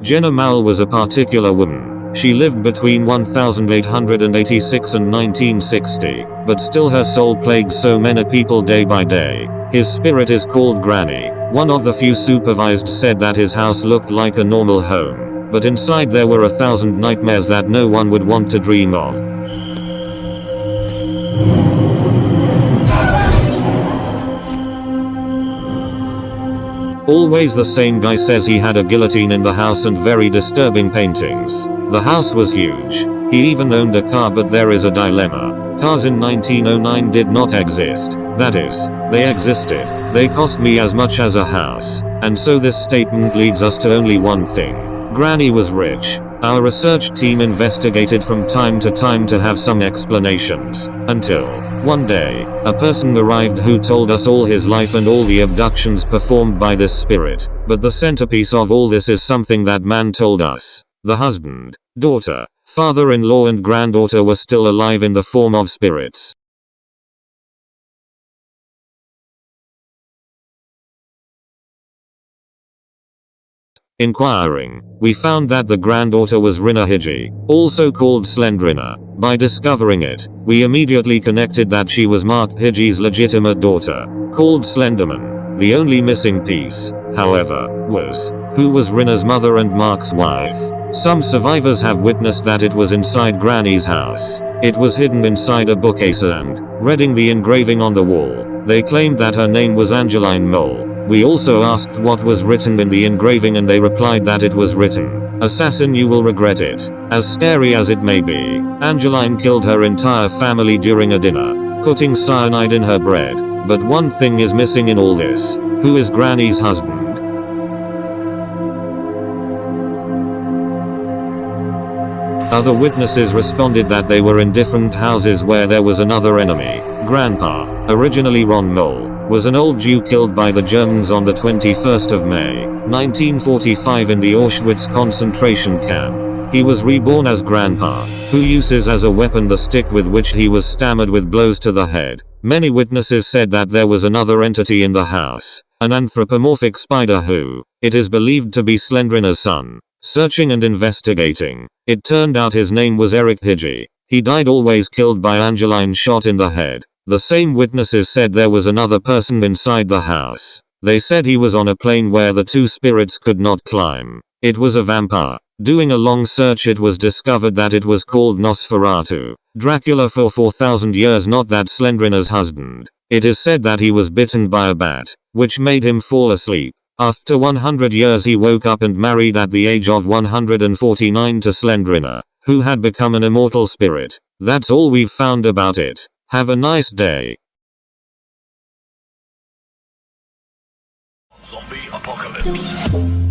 Jenna Mowell was a particular woman. She lived between 1886 and 1960, but still her soul plagues so many people day by day. His spirit is called Granny. One of the few supervised said that his house looked like a normal home, but inside there were 1,000 nightmares that no one would want to dream of. Always the same guy says he had a guillotine in the house and very disturbing paintings. The house was huge. He even owned a car, but there is a dilemma. Cars in 1909 did not exist. That is, they existed. They cost me as much as a house. And so this statement leads us to only one thing. Granny was rich. Our research team investigated from time to time to have some explanations, until one day, a person arrived who told us all his life and all the abductions performed by this spirit. But the centerpiece of all this is something that man told us. The husband, daughter, father-in-law and granddaughter were still alive in the form of spirits. Inquiring, we found that the granddaughter was Rina Hiji, also called Slendrina. By discovering it, we immediately connected that she was Mark Hiji's legitimate daughter, called Slenderman. The only missing piece, however, was who was Rina's mother and Mark's wife. Some survivors have witnessed that it was inside Granny's house. It was hidden inside a bookcase and, reading the engraving on the wall, they claimed that her name was Angeline Mole. We also asked what was written in the engraving and they replied that it was written, "Assassin, you will regret it." As scary as it may be, Angeline killed her entire family during a dinner, putting cyanide in her bread. But one thing is missing in all this. Who is Granny's husband? Other witnesses responded that they were in different houses where there was another enemy. Grandpa, originally Ron Mole, was an old Jew killed by the Germans on the 21st of May, 1945 in the Auschwitz concentration camp. He was reborn as Grandpa, who uses as a weapon the stick with which he was stammered with blows to the head. Many witnesses said that there was another entity in the house, an anthropomorphic spider who, it is believed to be Slendrina's son. Searching and investigating, it turned out his name was Eric Hiji. He died always killed by Angeline shot in the head. The same witnesses said there was another person inside the house. They said he was on a plane where the two spirits could not climb. It was a vampire. Doing a long search, it was discovered that it was called Nosferatu, Dracula for 4,000 years, not that Slendrina's husband. It is said that he was bitten by a bat, which made him fall asleep. After 100 years he woke up and married at the age of 149 to Slendrina, who had become an immortal spirit. That's all we've found about it. Have a nice day. Zombie apocalypse.